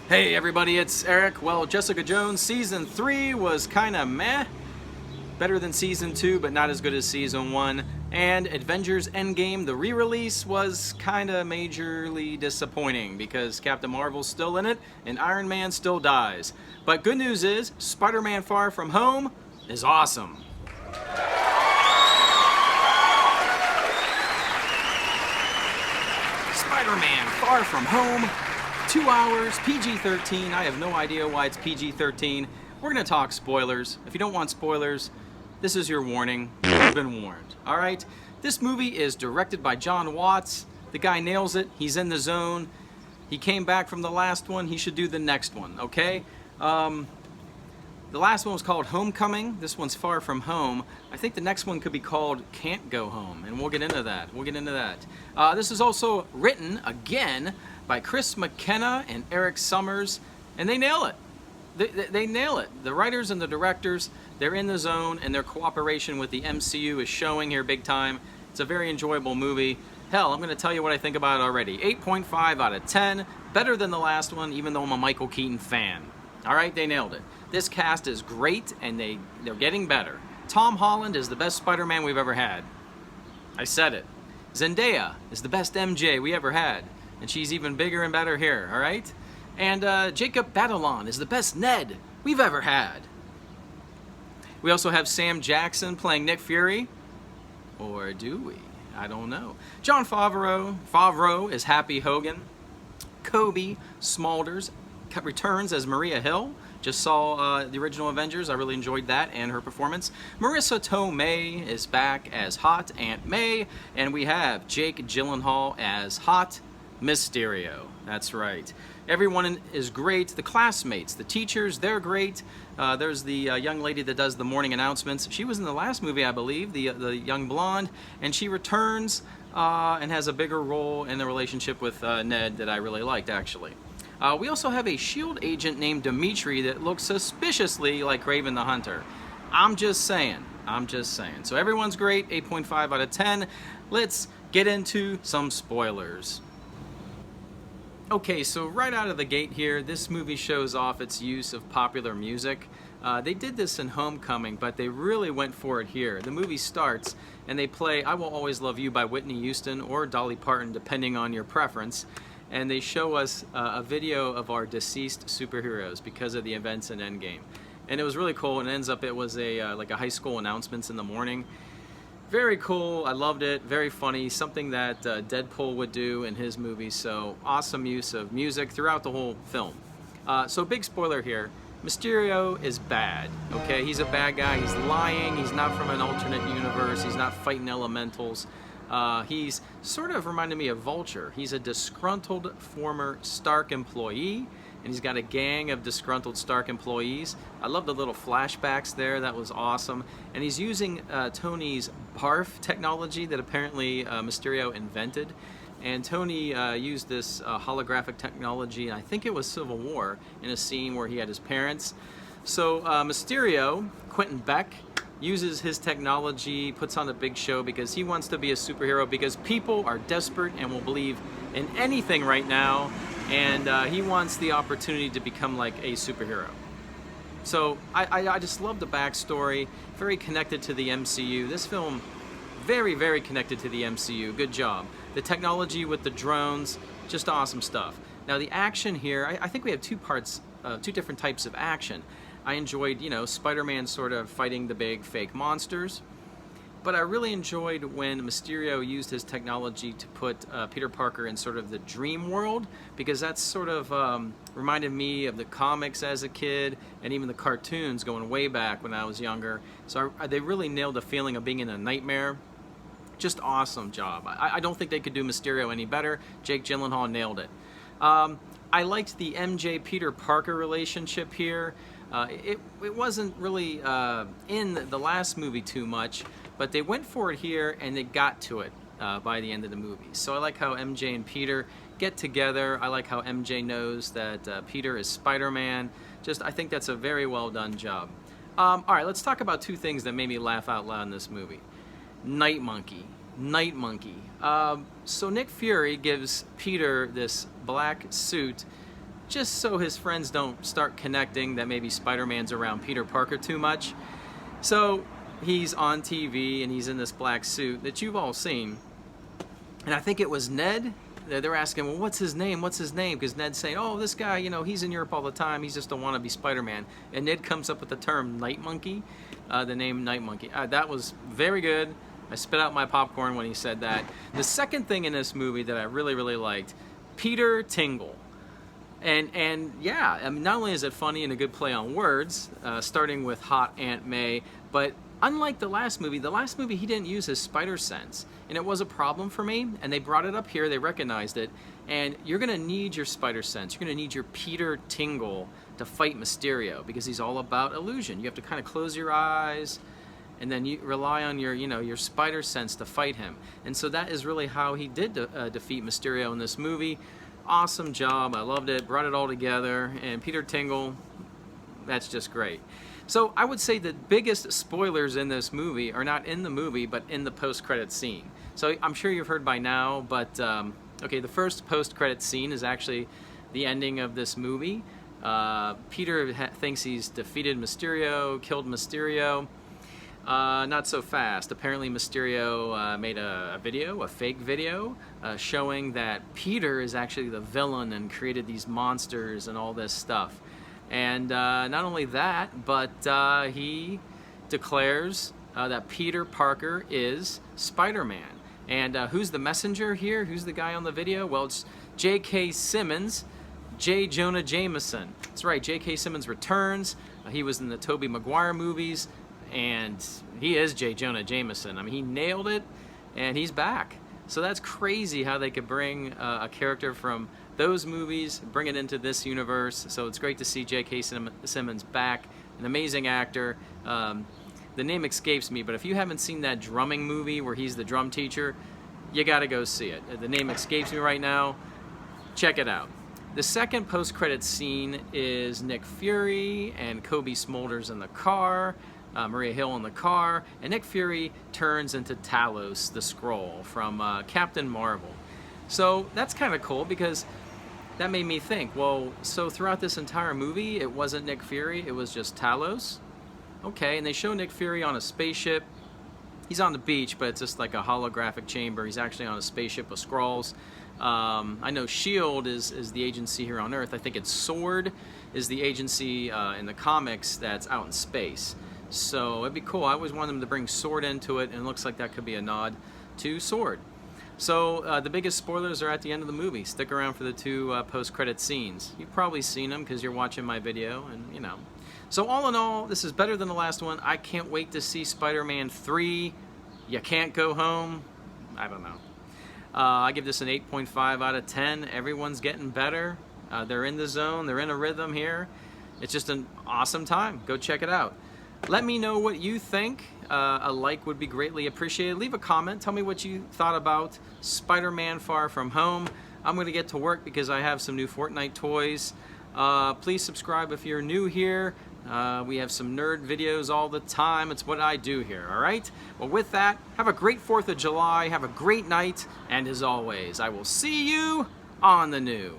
Hey everybody, it's Eric. Well, Jessica Jones Season 3 was kinda meh. Better than Season 2, but not as good as Season 1. And Avengers Endgame, the re-release, was kinda majorly disappointing because Captain Marvel's still in it and Iron Man still dies. But good news is, Spider-Man Far From Home is awesome. Spider-Man Far From Home, 2 hours, PG-13. I have no idea why it's PG-13. We're gonna talk spoilers. If you don't want spoilers, this is your warning. You've been warned, all right? This movie is directed by John Watts. The guy nails it. He's in the zone. He came back from the last one. He should do the next one, okay? The last one was called Homecoming. This one's Far From Home. I think the next one could be called Can't Go Home, and we'll get into that. This is also written, again, by Chris McKenna and Eric Summers, and they nail it. They nail it. The writers and the directors, they're in the zone, and their cooperation with the MCU is showing here big time. It's a very enjoyable movie. Hell, I'm going to tell you what I think about it already. 8.5 out of 10. Better than the last one, even though I'm a Michael Keaton fan. All right, they nailed it. This cast is great, and they're getting better. Tom Holland is the best Spider-Man we've ever had. I said it. Zendaya is the best MJ we ever had, and she's even bigger and better here, all right? And Jacob Batalon is the best Ned we've ever had. We also have Sam Jackson playing Nick Fury. Or do we? I don't know. Jon Favreau is Happy Hogan. Kobe Smulders returns as Maria Hill. Just saw the original Avengers. I really enjoyed that and her performance. Marissa Tomei is back as Hot Aunt May. And we have Jake Gyllenhaal as Hot Mysterio. That's right. Everyone is great. The classmates, the teachers, they're great. There's the young lady that does the morning announcements. She was in the last movie, I believe, the young blonde. And she returns and has a bigger role in the relationship with Ned that I really liked, actually. We also have a S.H.I.E.L.D. agent named Dimitri that looks suspiciously like Kraven the Hunter. I'm just saying. So everyone's great, 8.5 out of 10. Let's get into some spoilers. Okay, so right out of the gate here, this movie shows off its use of popular music. They did this in Homecoming, but they really went for it here. The movie starts, and they play I Will Always Love You by Whitney Houston or Dolly Parton, depending on your preference. And they show us a video of our deceased superheroes because of the events in Endgame. And it was really cool, and it was like a high school announcements in the morning. Very cool, I loved it, very funny, something that Deadpool would do in his movies, so awesome use of music throughout the whole film. So big spoiler here, Mysterio is bad, okay? He's a bad guy, he's lying, he's not from an alternate universe, he's not fighting elementals. He's sort of reminded me of Vulture. He's a disgruntled former Stark employee, and he's got a gang of disgruntled Stark employees. I love the little flashbacks there, that was awesome. And he's using Tony's barf technology that apparently Mysterio invented. And Tony used this holographic technology, and I think it was Civil War, in a scene where he had his parents. So Mysterio, Quentin Beck, uses his technology, puts on a big show because he wants to be a superhero because people are desperate and will believe in anything right now, and he wants the opportunity to become like a superhero. So I just love the backstory, very connected to the MCU. This film, very, very connected to the MCU. Good job. The technology with the drones, just awesome stuff. Now the action here, I think we have two different types of action. I enjoyed, Spider-Man sort of fighting the big fake monsters. But I really enjoyed when Mysterio used his technology to put Peter Parker in sort of the dream world, because that's sort of reminded me of the comics as a kid and even the cartoons going way back when I was younger. So they really nailed the feeling of being in a nightmare. Just awesome job. I don't think they could do Mysterio any better. Jake Gyllenhaal nailed it. I liked the MJ Peter Parker relationship here. It wasn't really in the last movie too much, but they went for it here and they got to it by the end of the movie. So I like how MJ and Peter get together. I like how MJ knows that Peter is Spider-Man. I think that's a very well done job. All right, let's talk about two things that made me laugh out loud in this movie. Night Monkey. So Nick Fury gives Peter this black suit just so his friends don't start connecting that maybe Spider-Man's around Peter Parker too much. So he's on TV and he's in this black suit that you've all seen. And I think it was Ned. They're asking, well, what's his name? What's his name? Because Ned's saying, oh, this guy, you know, he's in Europe all the time. He's just a wannabe Spider-Man. And Ned comes up with the term Night Monkey, the name Night Monkey. That was very good. I spit out my popcorn when he said that. The second thing in this movie that I really, really liked, Peter Tingle. And yeah, I mean, not only is it funny and a good play on words, starting with Hot Aunt May, but unlike the last movie he didn't use his spider sense, and it was a problem for me, and they brought it up here, they recognized it, and you're gonna need your spider sense, you're gonna need your Peter Tingle to fight Mysterio, because he's all about illusion. You have to kind of close your eyes, and then you rely on your, you know, your spider sense to fight him. And so that is really how he did defeat Mysterio in this movie. Awesome job, I loved it, brought it all together, and Peter Tingle, that's just great. So I would say the biggest spoilers in this movie are not in the movie, but in the post-credit scene. So I'm sure you've heard by now, but okay, the first post-credit scene is actually the ending of this movie. Peter thinks he's defeated Mysterio, killed Mysterio. Not so fast. Apparently Mysterio made a video, a fake video, showing that Peter is actually the villain and created these monsters and all this stuff. And not only that, but he declares that Peter Parker is Spider-Man. And who's the messenger here? Who's the guy on the video? Well, it's J.K. Simmons, J. Jonah Jameson. That's right, J.K. Simmons returns. He was in the Tobey Maguire movies, and he is J. Jonah Jameson. I mean, he nailed it, and he's back. So that's crazy how they could bring a character from those movies, bring it into this universe. So it's great to see J.K. Simmons back, an amazing actor. The name escapes me, but if you haven't seen that drumming movie where he's the drum teacher, you gotta go see it. The name escapes me right now. Check it out. The second post-credit scene is Nick Fury and Kobe Smulders in the car, Maria Hill in the car, and Nick Fury turns into Talos, the Skrull from Captain Marvel. So that's kind of cool, because that made me think, well, so throughout this entire movie, it wasn't Nick Fury, it was just Talos? Okay, and they show Nick Fury on a spaceship. He's on the beach, but it's just like a holographic chamber. He's actually on a spaceship with Skrulls. I know S.H.I.E.L.D. is the agency here on Earth. I think it's S.W.O.R.D. is the agency in the comics that's out in space. So it'd be cool. I always wanted them to bring S.W.O.R.D. into it, and it looks like that could be a nod to S.W.O.R.D. So the biggest spoilers are at the end of the movie. Stick around for the two post-credit scenes. You've probably seen them because you're watching my video, and you know. So all in all, this is better than the last one. I can't wait to see Spider-Man 3. You can't go home. I don't know. I give this an 8.5 out of 10. Everyone's getting better. They're in the zone. They're in a rhythm here. It's just an awesome time. Go check it out. Let me know what you think. A like would be greatly appreciated. Leave a comment. Tell me what you thought about Spider-Man Far From Home. I'm going to get to work because I have some new Fortnite toys. Please subscribe if you're new here. We have some nerd videos all the time. It's what I do here, all right? Well, with that, have a great 4th of July. Have a great night. And as always, I will see you on the new.